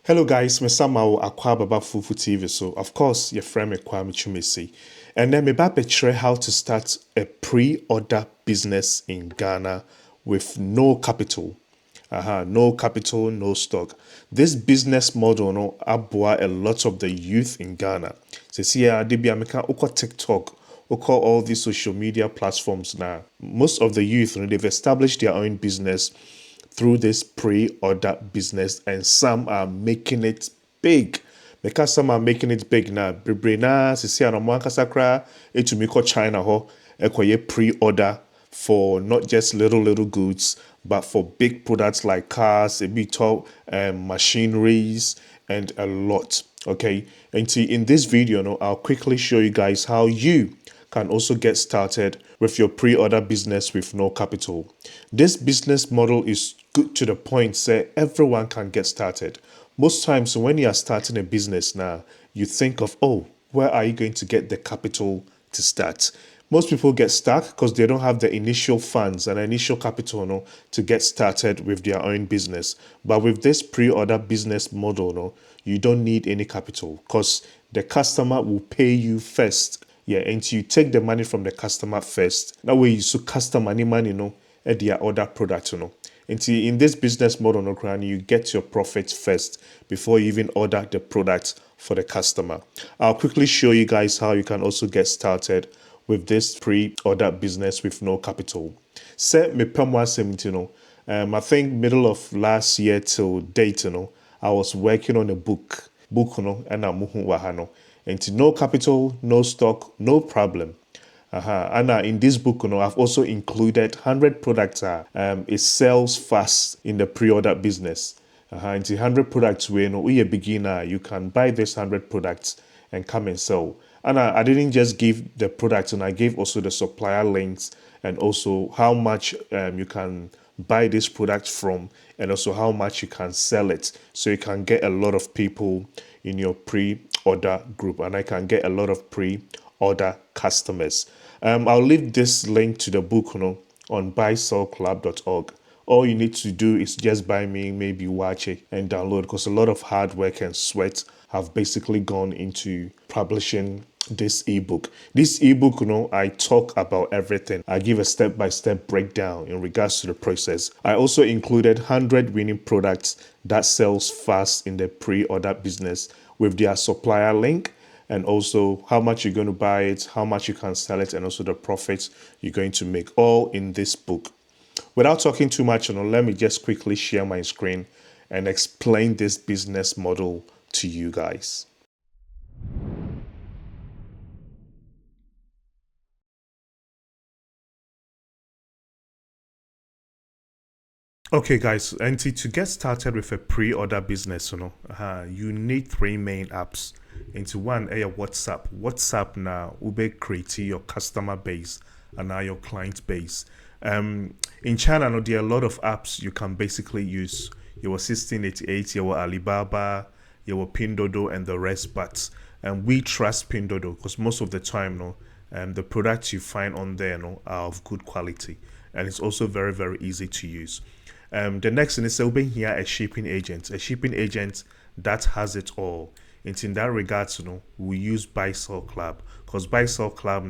Hello guys, me Samuel Akwa Baba Fufu TV. So of course your friend me Kwame Chumesi. And then me back how to start a pre-order business in Ghana with no capital. No capital, no stock. This business model no abua a lot of the youth in Ghana. So see debi ameka oko TikTok, oko all these social media platforms now. Most of the youth they've established their own business through this pre-order business, and some are making it big. Because some are making it big now. Bribrina, sisi anomo ankasakra, etumi ko China ho, ekoye pre-order for not just little goods, but for big products like cars, a bit of machineries, and a lot. Okay, and see in this video, no, I'll quickly show you guys how you can also get started with your pre-order business with no capital. This business model is good to the point, say everyone can get started. Most times when you are starting a business now, you think of, oh, where are you going to get the capital to start? Most people get stuck because they don't have the initial funds and initial capital no, to get started with their own business. But with this pre-order business model, no, you don't need any capital because the customer will pay you first. Yeah, and you take the money from the customer first. That way you so customer money, at their other product, And in this business model, you get your profits first before you even order the product for the customer. I'll quickly show you guys how you can also get started with this pre-order business with no capital. Set me pemwa 17, I think middle of last year till date, I was working on a book, and I'm wahano. And no capital, no stock, no problem. And in this book, I've also included 100 products. It sells fast in the pre-order business. And the 100 products where you're a beginner, you can buy this 100 products and come and sell. And I didn't just give the products, and I gave also the supplier links and also how much you can buy this product from, and also how much you can sell it, so you can get a lot of people in your pre-order group, and I can get a lot of pre-order customers. I'll leave this link to the book on buysellclub.org. All you need to do is just buy me, maybe watch it and download, because a lot of hard work and sweat have basically gone into publishing this ebook. This ebook, I talk about everything. I give a step-by-step breakdown in regards to the process. I also included 100 winning products that sells fast in the pre-order business with their supplier link, and also how much you're going to buy it, how much you can sell it, and also the profits you're going to make, all in this book. Without talking too much, let me just quickly share my screen and explain this business model to you guys. Okay, guys, and to get started with a pre-order business, you need three main apps. Into one, WhatsApp. WhatsApp now will be creating your customer base and now your client base. In China, there are a lot of apps you can basically use. Your 1688, your Alibaba, your Pinduoduo, and the rest. But we trust Pinduoduo because most of the time, the products you find on there, are of good quality, and it's also very, very easy to use. The next thing is open here a shipping agent that has it all. And in that regards, we use Buy Sell Club, because Buy Sell Club,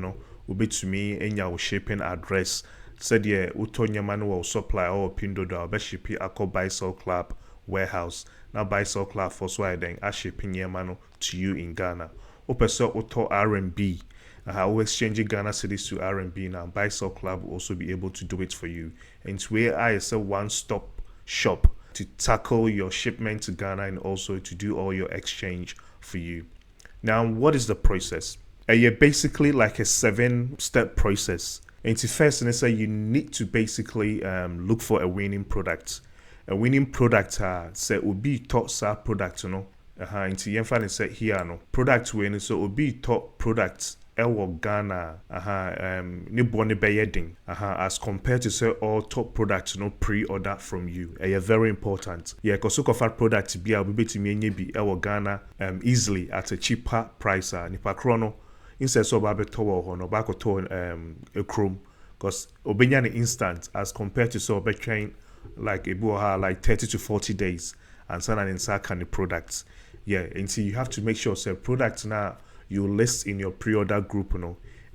will be to me in your shipping address. Said yeah, utonya manual supply or Pinduoduo, be shipping ako Buy Sell Club warehouse. Now Buy Sell Club for so then a shipping your manu to you in Ghana. Opeso auto RMB. How exchanging Ghana cedis to RMB now. Buy Sell Club will also be able to do it for you. And it's where I is a one-stop shop to tackle your shipment to Ghana and also to do all your exchange for you. Now, what is the process? You're basically like a 7-step process. And to first, and say you need to basically look for a winning product. A winning product, say, will be top product, into yemfa say here, product winning, so will be top product. Ewo Ghana, ni boni beyeding, as compared to say all top products, pre-order from you. Very important. Yeah, because so far product be able to me be ewo Ghana easily at a cheaper price. Nipa chrono instead so babe tower hono bako to a chrome, because obenya instant as compared to so train like a like 30 to 40 days and so in kind products. Yeah, and see you have to make sure say products now you list in your pre-order group,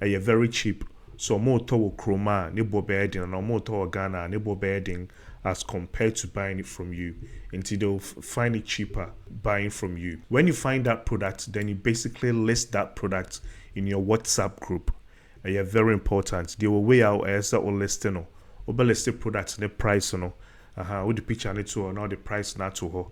you're very cheap. So more to chroma, nebo bedding, and more to Ghana, nebo bedding as compared to buying it from you. Until they'll find it cheaper buying from you. When you find that product, then you basically list that product in your WhatsApp group. Yeah, very important. They will weigh out as that will list list the product the price with the picture and it to now the price not to her.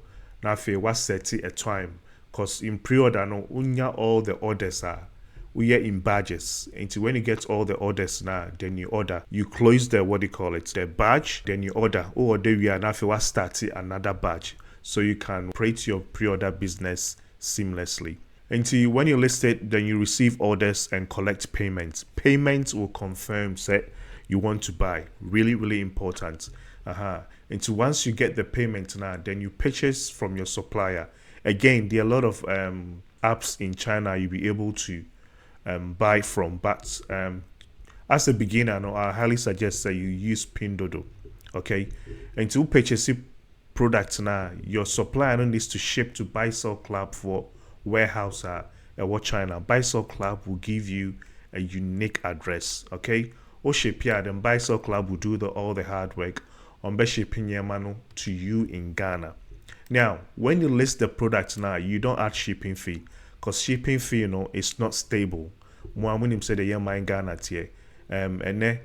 Now if you was set a time, cause in pre-order no unya all the orders are we are in badges. Until when you get all the orders now, then you order. You close the what do you call it, the badge, then you order. Or there we are now if you was starting another badge. So you can operate your pre-order business seamlessly. Until when you list it, then you receive orders and collect payments. Payments will confirm say you want to buy. Really, really important. Until once you get the payment now, then you purchase from your supplier. Again, there are a lot of apps in China you'll be able to buy from, but as a beginner, no, I highly suggest that you use Pinduoduo. Okay, and to purchase products now, your supplier needs to ship to Buy Sell Club for warehouse what China. Buy Sell Club will give you a unique address. Okay, or ship here, then Buy Sell Club will do all the hard work on shipping your manu to you in Ghana. Now, when you list the product now, you don't add shipping fee because shipping fee, is not stable. When him say the year my Ghana tier, and then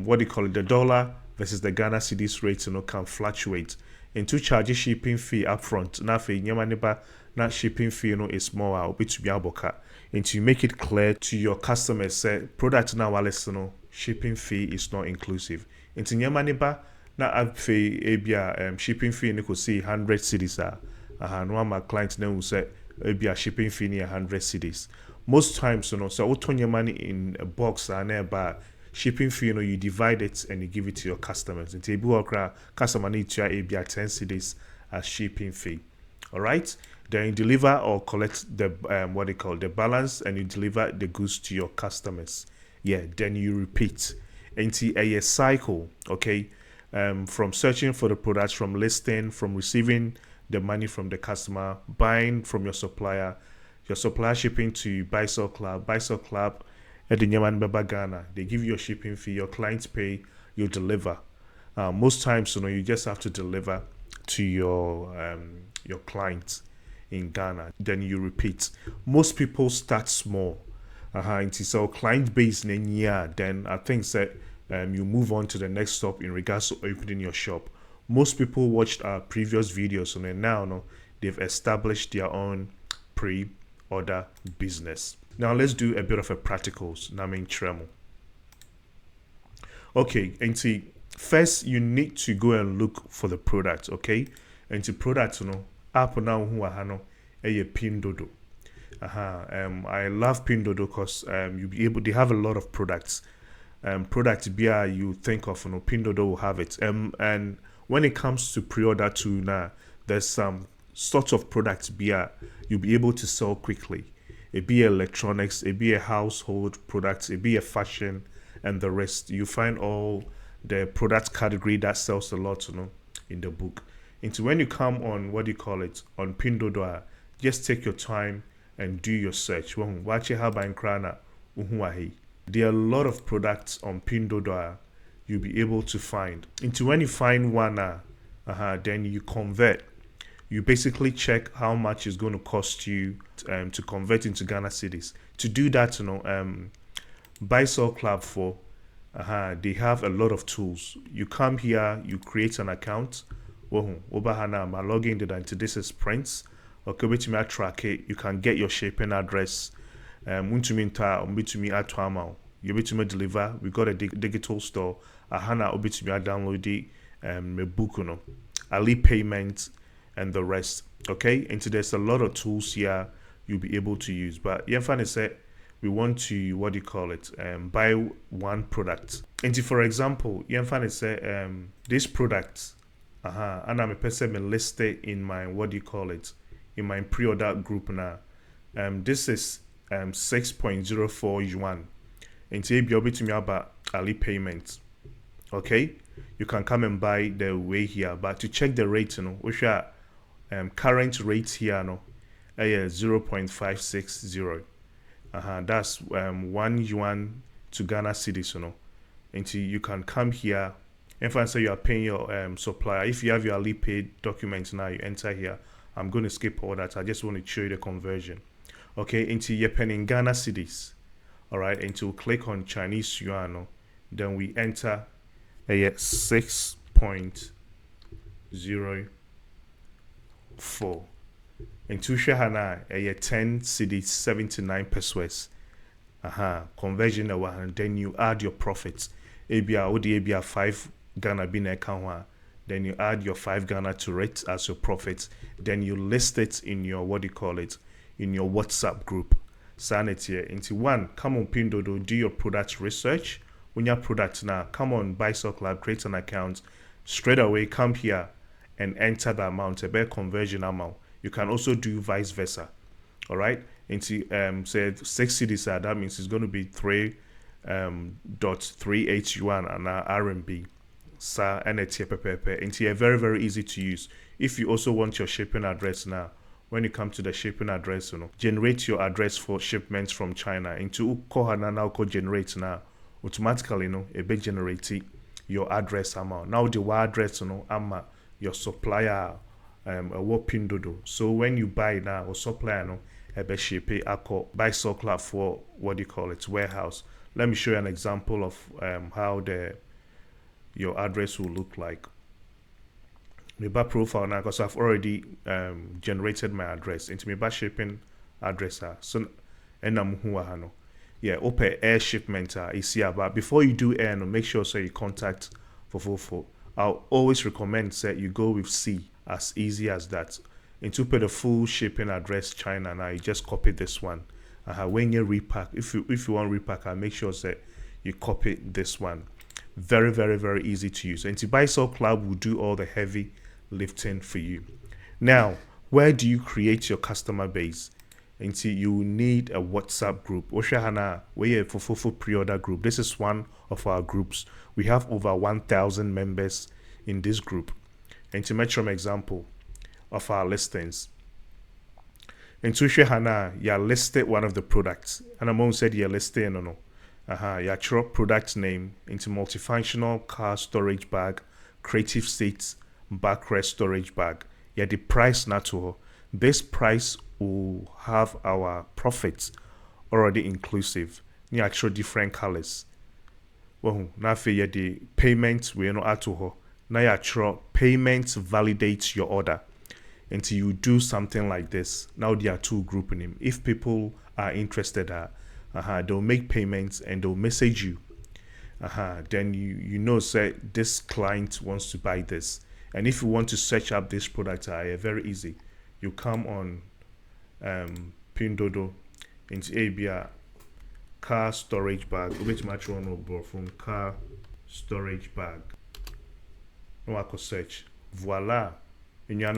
what do you call it? The dollar versus the Ghana cedis rate, can fluctuate. And to charge shipping fee upfront, now for Yamaneba, not shipping fee, is more I'll be to be aboka. And to make it clear to your customers, say product now, shipping fee is not inclusive. And to Yamaneba, now I pay a shipping fee, and you could see 100 cedis. No, my clients now will say a shipping fee near 100 cedis. Most times, so you turn your money in a box and nearby shipping fee, you divide it and you give it to your customers. And you customer need to a 10 cedis as shipping fee. All right. Then you deliver or collect the what they call the balance, and you deliver the goods to your customers. Yeah. Then you repeat into a cycle. Okay. From searching for the products, from listing, from receiving the money from the customer, buying from your supplier shipping to Buy Sell Club, at the Nyaman Baba Ghana. They give you a shipping fee, your clients pay, you deliver. Most times, you just have to deliver to your clients in Ghana. Then you repeat. Most people start small. So client base in a year, then I think that you move on to the next stop in regards to opening your shop. Most people watched our previous videos, and now they've established their own pre-order business. Now let's do a bit of a practicals. Namin Tremo. Okay, and see, first you need to go and look for the product. Okay, and the product, app now who are a Pinduoduo. I love Pinduoduo because you be able. They have a lot of products. Product beer you think of, Pinduoduo will have it. And when it comes to pre-order too, now there's some sorts of products beer you'll be able to sell quickly. It be electronics, it be a household products, it be a fashion, and the rest. You find all the product category that sells a lot, in the book. Into when you come on what do you call it on Pinduoduo, just take your time and do your search. Watch it have in Krana. There are a lot of products on Pinduoduo you'll be able to find. Into when you find one, then you convert. You basically check how much it's going to cost you to convert into Ghana cedis. To do that, Buy Sell Club for they have a lot of tools. You come here, you create an account. I log into this is Prince. Okay, which me track it. You can get your shipping address. You me deliver. We got a digital store. Ahana obit me download it. Me book Ali payment and the rest. Okay, and so there's a lot of tools here you'll be able to use. But Yenfane said we want to what do you call it? Buy one product. And so for example, Yenfane said this product. And I'm a person listed in my what do you call it? In my pre-order group now. This is 6.04 yuan. And so you'll be to me about Ali payment. Okay, you can come and buy the way here, but to check the rate, which are current rate here no 0.560. That's 1 yuan to Ghana cedis, until you can come here. And if say you are paying your supplier, if you have your Alipay documents now, you enter here. I'm going to skip all that. I just want to show you the conversion. Okay, into you're paying in Ghana cedis. All right, until we click on Chinese yuan, then we enter a 6.04. Into Shahana a 10 cedis 79 pesos. Conversion and then you add your profits. ABR 5 Ghana bin account. Then you add your 5 Ghana to it as your profits. Then you list it in your in your WhatsApp group. Sanity into one. Come on, Pinduoduo, do your product research. When your product now, come on, Buy Stock Lab, create an account. Straight away, come here and enter the amount, a better conversion amount. You can also do vice versa. All right. Into say 6 cedis, that means it's going to be 3.38 yuan and RMB. And it's very, very easy to use. If you also want your shipping address now, when you come to the shipping address, generate your address for shipments from China. Into Kohana now generate now. Automatically, it be generate your address amount. Now the address, your supplier, what Pinduoduo. So when you buy now or supplier, ebe ship Buy Stock Lab for warehouse. Let me show you an example of how your address will look like. My profile now, because I've already generated my address into my shipping address. So and I'm open air shipment is here. But before you do air, make sure you contact for. I'll always recommend that you go with C, as easy as that. And to put the full shipping address China now, you just copy this one. When you repack, if you want repack, I'll make sure that you copy this one. Very, very, very easy to use. And to Buy Stock Lab will do all the heavy lifting for you. Now, where do you create your customer base? And you need a WhatsApp group. Oshahana, we're for pre-order group. This is one of our groups. We have over 1,000 members in this group. And to make an example of our listings. And to Oshahana, you listed one of the products. And I'm going to say you're listing no. Your product name into multifunctional car storage bag, creative seats, backrest storage bag. Yeah, the price natural. This price will have our profits already inclusive. You actual different colors. Well, now for the payment we know at all. Now actual payments validates your order until you do something like this. Now there are two grouping them. If people are interested, they'll make payments and they'll message you. Then you know say this client wants to buy this. And if you want to search up this product, very easy. You come on Pinduoduo into ABR car storage bag. Which match one from car storage bag. No, I could search. Voila. They're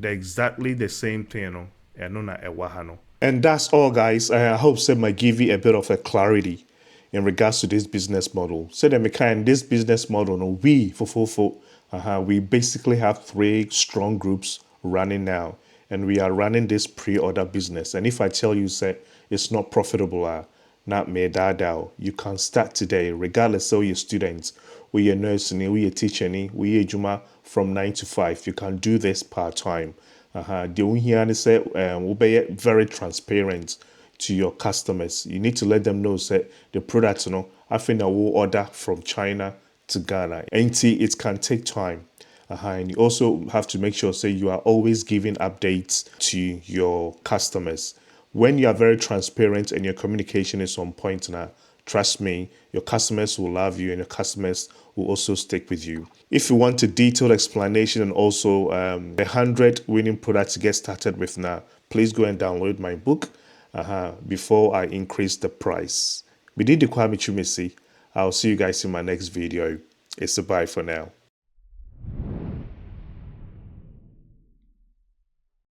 exactly the same thing, And that's all, guys. I hope that might give you a bit of a clarity in regards to this business model. So that this business model, we we basically have 3 strong groups running now, and we are running this pre-order business. And if I tell you say it's not profitable, not me dada, you can start today, regardless of your students, or your nursing, or your teaching, or your juma from 9 to 5. You can do this part-time. The only here is say will be very transparent to your customers. You need to let them know that the products, I think I will order from China to Ghana. And it can take time. And you also have to make sure you are always giving updates to your customers. When you are very transparent and your communication is on point now, trust me, your customers will love you and your customers will also stick with you. If you want a detailed explanation and also the 100 winning products to get started with now, please go and download my book before I increase the price. I'll see you guys in my next video. It's a bye for now.